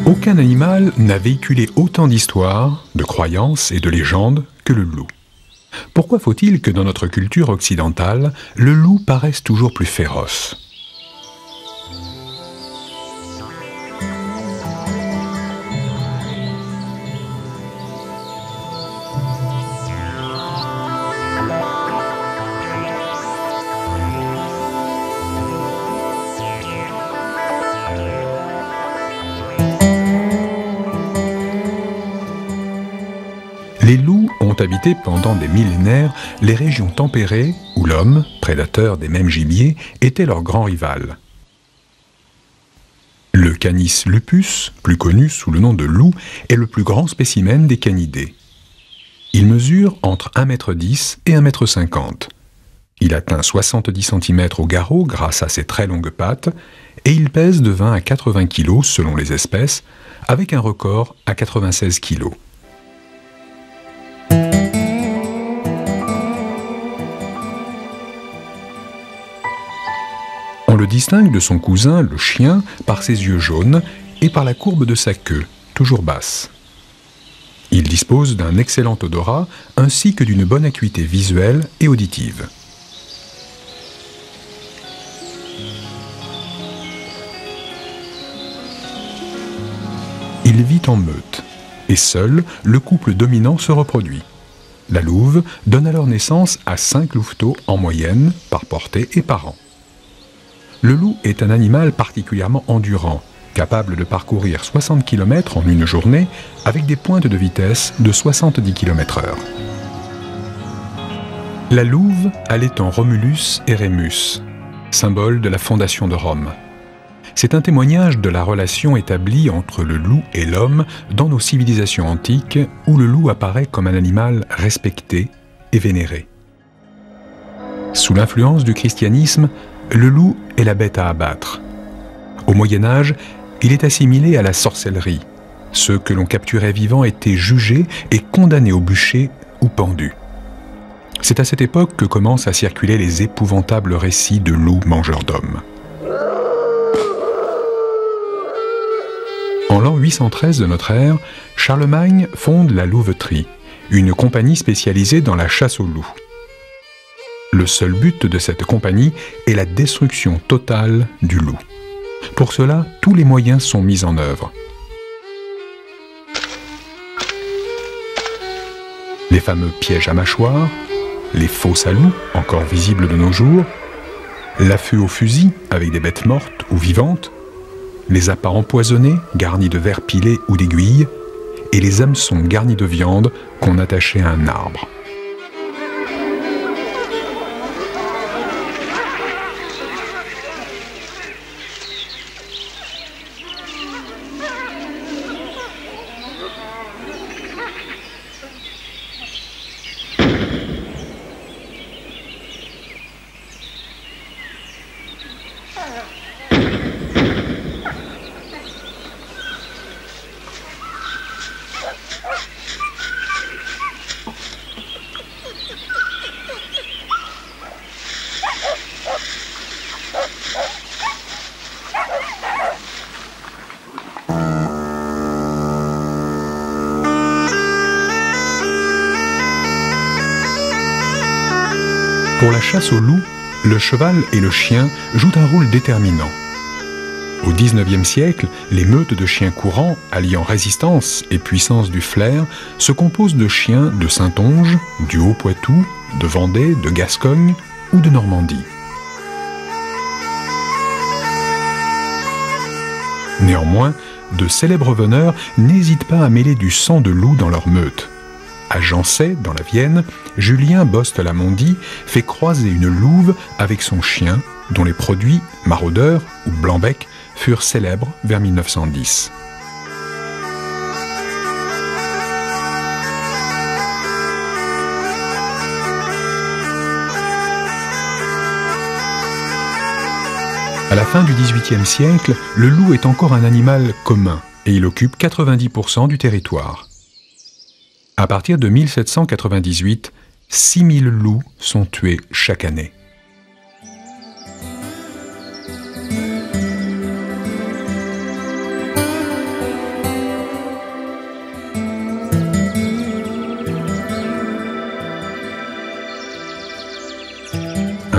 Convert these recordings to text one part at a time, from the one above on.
Aucun animal n'a véhiculé autant d'histoires, de croyances et de légendes que le loup. Pourquoi faut-il que dans notre culture occidentale, le loup paraisse toujours plus féroce ? Les loups ont habité pendant des millénaires les régions tempérées où l'homme, prédateur des mêmes gibiers, était leur grand rival. Le Canis lupus, plus connu sous le nom de loup, est le plus grand spécimen des canidés. Il mesure entre 1,10 m et 1,50 m. Il atteint 70 cm au garrot grâce à ses très longues pattes et il pèse de 20 à 80 kg selon les espèces, avec un record à 96 kg. On le distingue de son cousin, le chien, par ses yeux jaunes et par la courbe de sa queue, toujours basse. Il dispose d'un excellent odorat ainsi que d'une bonne acuité visuelle et auditive. Il vit en meute, et seul le couple dominant se reproduit. La louve donne alors naissance à 5 louveteaux en moyenne, par portée et par an. Le loup est un animal particulièrement endurant, capable de parcourir 60 km en une journée avec des pointes de vitesse de 70 km/h. La louve allait en Romulus et Rémus, symbole de la fondation de Rome. C'est un témoignage de la relation établie entre le loup et l'homme dans nos civilisations antiques où le loup apparaît comme un animal respecté et vénéré. Sous l'influence du christianisme, le loup est la bête à abattre. Au Moyen-Âge, il est assimilé à la sorcellerie. Ceux que l'on capturait vivants étaient jugés et condamnés au bûcher ou pendus. C'est à cette époque que commencent à circuler les épouvantables récits de loups mangeurs d'hommes. En l'an 813 de notre ère, Charlemagne fonde la louveterie, une compagnie spécialisée dans la chasse aux loups. Le seul but de cette compagnie est la destruction totale du loup. Pour cela, tous les moyens sont mis en œuvre. Les fameux pièges à mâchoires, les fosses à loups, encore visibles de nos jours, l'affût au fusil avec des bêtes mortes ou vivantes, les appâts empoisonnés garnis de vers pilés ou d'aiguilles, et les hameçons garnis de viande qu'on attachait à un arbre. Pour la chasse au loup, le cheval et le chien jouent un rôle déterminant. Au XIXe siècle, les meutes de chiens courants, alliant résistance et puissance du flair, se composent de chiens de Saintonge, du Haut-Poitou, de Vendée, de Gascogne ou de Normandie. Néanmoins, de célèbres veneurs n'hésitent pas à mêler du sang de loup dans leurs meutes. À Jancet, dans la Vienne, Julien Bost-Lamondy fait croiser une louve avec son chien, dont les produits, maraudeur ou blanc-bec, furent célèbres vers 1910. À la fin du XVIIIe siècle, le loup est encore un animal commun et il occupe 90% du territoire. À partir de 1798, 6000 loups sont tués chaque année.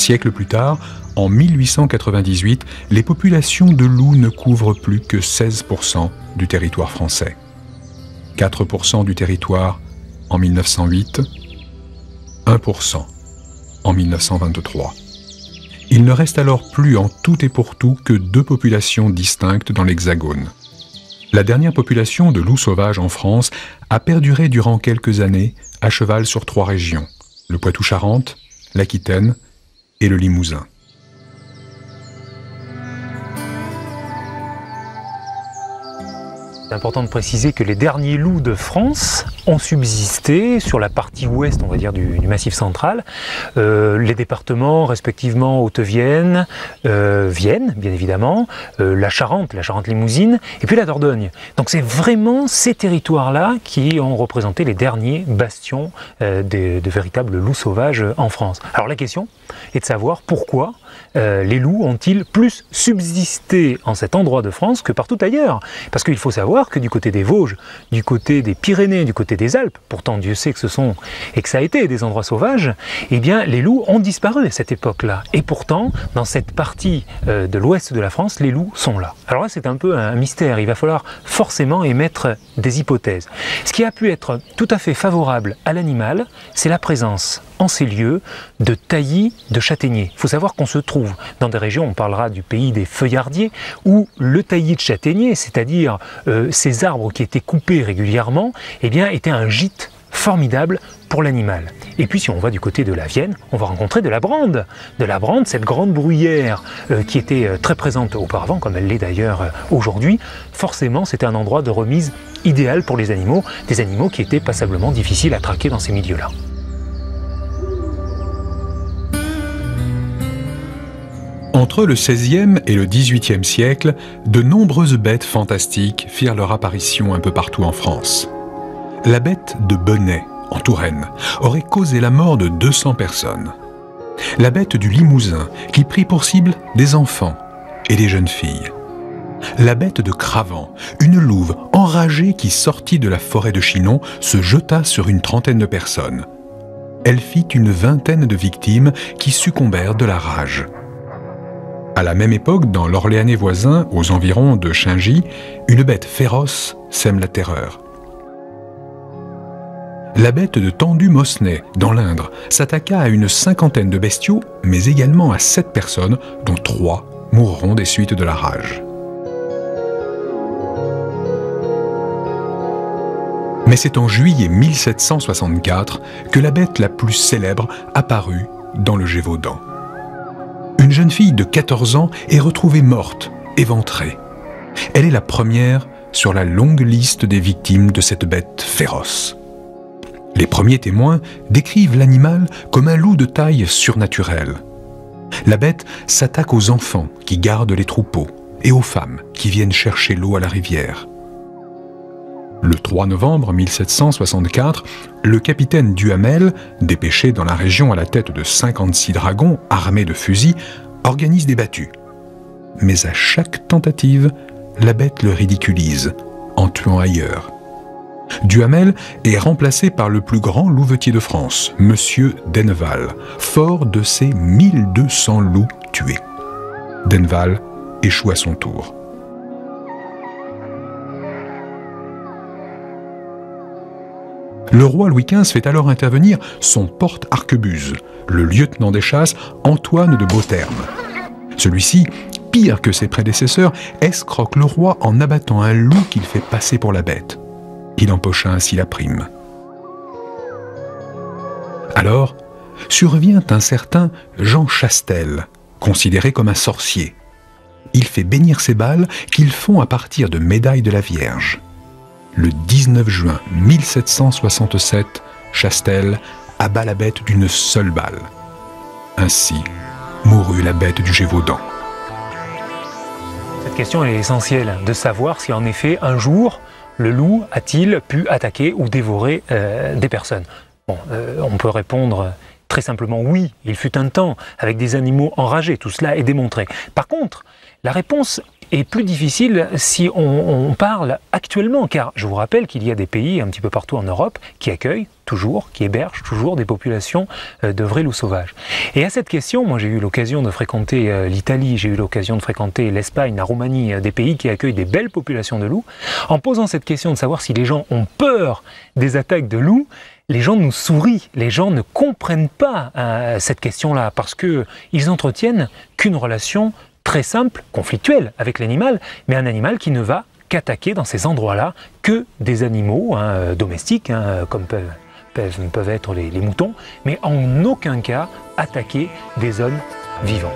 siècle plus tard, en 1898, les populations de loups ne couvrent plus que 16% du territoire français. 4% du territoire en 1908, 1% en 1923. Il ne reste alors plus en tout et pour tout que 2 populations distinctes dans l'Hexagone. La dernière population de loups sauvages en France a perduré durant quelques années à cheval sur 3 régions, le Poitou-Charentes, l'Aquitaine et le Limousin. C'est important de préciser que les derniers loups de France ont subsisté sur la partie ouest, on va dire, du Massif central. Les départements respectivement Haute-Vienne, Vienne, bien évidemment, la Charente limousine, et puis la Dordogne. Donc c'est vraiment ces territoires-là qui ont représenté les derniers bastions de véritables loups sauvages en France. Alors la question est de savoir pourquoi les loups ont-ils plus subsisté en cet endroit de France que partout ailleurs. Parce qu'il faut savoir que du côté des Vosges, du côté des Pyrénées, du côté des Alpes, pourtant Dieu sait que ce sont et que ça a été des endroits sauvages, eh bien les loups ont disparu à cette époque-là. Et pourtant, dans cette partie de l'ouest de la France, les loups sont là. Alors là, c'est un peu un mystère. Il va falloir forcément émettre des hypothèses. Ce qui a pu être tout à fait favorable à l'animal, c'est la présence en ces lieux de taillis de châtaigniers. Il faut savoir qu'on se trouve dans des régions, on parlera du pays des feuillardiers, où le taillis de châtaignier, c'est-à-dire ces arbres qui étaient coupés régulièrement, eh bien, était un gîte formidable pour l'animal. Et puis si on va du côté de la Vienne, on va rencontrer de la brande. De la brande, cette grande bruyère qui était très présente auparavant, comme elle l'est d'ailleurs aujourd'hui. Forcément, c'était un endroit de remise idéal pour les animaux, des animaux qui étaient passablement difficiles à traquer dans ces milieux-là. Entre le XVIe et le XVIIIe siècle, de nombreuses bêtes fantastiques firent leur apparition un peu partout en France. La bête de Benay, en Touraine, aurait causé la mort de 200 personnes. La bête du Limousin, qui prit pour cible des enfants et des jeunes filles. La bête de Cravant, une louve enragée qui sortit de la forêt de Chinon, se jeta sur une trentaine de personnes. Elle fit une vingtaine de victimes qui succombèrent de la rage. À la même époque, dans l'Orléanais voisin, aux environs de Chaingy, une bête féroce sème la terreur. La bête de Tendu-Mosnay, dans l'Indre, s'attaqua à une cinquantaine de bestiaux, mais également à 7 personnes, dont 3 mourront des suites de la rage. Mais c'est en juillet 1764 que la bête la plus célèbre apparut dans le Gévaudan. Une jeune fille de 14 ans est retrouvée morte, éventrée. Elle est la première sur la longue liste des victimes de cette bête féroce. Les premiers témoins décrivent l'animal comme un loup de taille surnaturelle. La bête s'attaque aux enfants qui gardent les troupeaux et aux femmes qui viennent chercher l'eau à la rivière. Le 3 novembre 1764, le capitaine Duhamel, dépêché dans la région à la tête de 56 dragons armés de fusils, organise des battues. Mais à chaque tentative, la bête le ridiculise, en tuant ailleurs. Duhamel est remplacé par le plus grand louvetier de France, Monsieur Denval, fort de ses 1200 loups tués. Denval échoue à son tour. Le roi Louis XV fait alors intervenir son porte-arquebuse, le lieutenant des chasses Antoine de Beauterme. Celui-ci, pire que ses prédécesseurs, escroque le roi en abattant un loup qu'il fait passer pour la bête. Il empocha ainsi la prime. Alors, survient un certain Jean Chastel, considéré comme un sorcier. Il fait bénir ses balles qu'ils font à partir de médailles de la Vierge. Le 19 juin 1767, Chastel abat la bête d'une seule balle. Ainsi mourut la bête du Gévaudan. Cette question est essentielle, de savoir si en effet un jour le loup a-t-il pu attaquer ou dévorer des personnes. Bon, on peut répondre très simplement oui, il fut un temps avec des animaux enragés, tout cela est démontré. Par contre, la réponse est plus difficile si on parle actuellement, car je vous rappelle qu'il y a des pays un petit peu partout en Europe qui accueillent toujours, qui hébergent toujours des populations de vrais loups sauvages. Et à cette question, moi j'ai eu l'occasion de fréquenter l'Italie, j'ai eu l'occasion de fréquenter l'Espagne, la Roumanie, des pays qui accueillent des belles populations de loups. En posant cette question de savoir si les gens ont peur des attaques de loups, les gens nous sourient, les gens ne comprennent pas cette question-là, parce qu'ils entretiennent qu'une relation très simple, conflictuelle avec l'animal, mais un animal qui ne va qu'attaquer dans ces endroits-là que des animaux domestiques, comme peuvent être les moutons, mais en aucun cas attaquer des hommes vivants.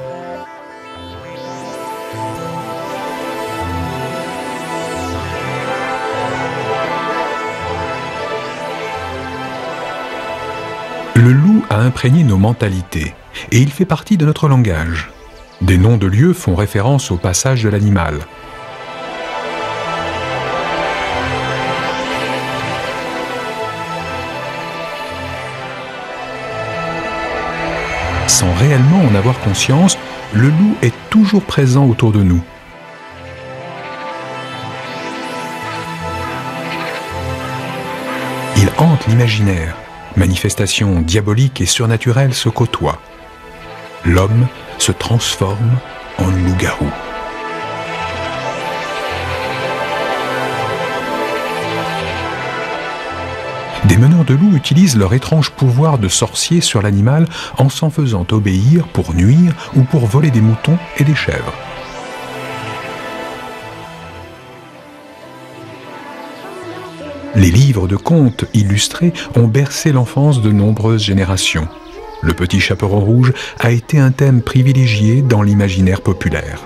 Le loup a imprégné nos mentalités et il fait partie de notre langage. Des noms de lieux font référence au passage de l'animal. Sans réellement en avoir conscience, le loup est toujours présent autour de nous. Il hante l'imaginaire. Manifestations diaboliques et surnaturelles se côtoient. L'homme se transforme en loup-garou. Des meneurs de loups utilisent leur étrange pouvoir de sorcier sur l'animal en s'en faisant obéir pour nuire ou pour voler des moutons et des chèvres. Les livres de contes illustrés ont bercé l'enfance de nombreuses générations. Le petit chaperon rouge a été un thème privilégié dans l'imaginaire populaire.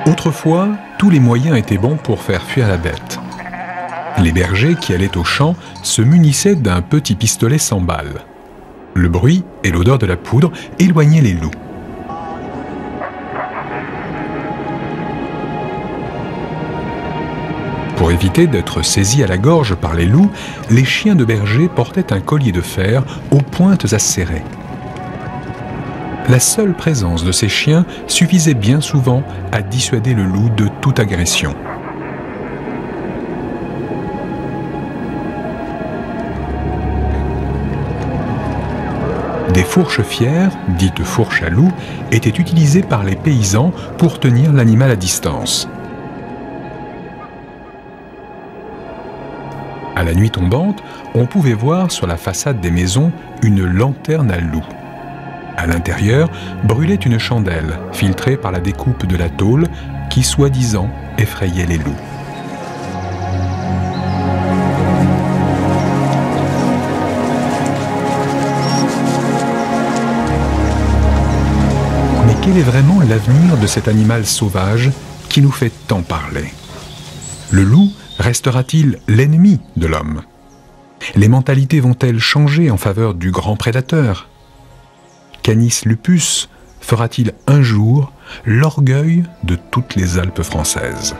Autrefois, tous les moyens étaient bons pour faire fuir la bête. Les bergers qui allaient au champ se munissaient d'un petit pistolet sans balle. Le bruit et l'odeur de la poudre éloignaient les loups. Pour éviter d'être saisis à la gorge par les loups, les chiens de berger portaient un collier de fer aux pointes acérées. La seule présence de ces chiens suffisait bien souvent à dissuader le loup de toute agression. Des fourches fières, dites fourches à loup, étaient utilisées par les paysans pour tenir l'animal à distance. À la nuit tombante, on pouvait voir sur la façade des maisons une lanterne à loup. À l'intérieur, brûlait une chandelle, filtrée par la découpe de la tôle, qui soi-disant effrayait les loups. Mais quel est vraiment l'avenir de cet animal sauvage qui nous fait tant parler? Le loup restera-t-il l'ennemi de l'homme? Les mentalités vont-elles changer en faveur du grand prédateur? Canis lupus fera-t-il un jour l'orgueil de toutes les Alpes françaises?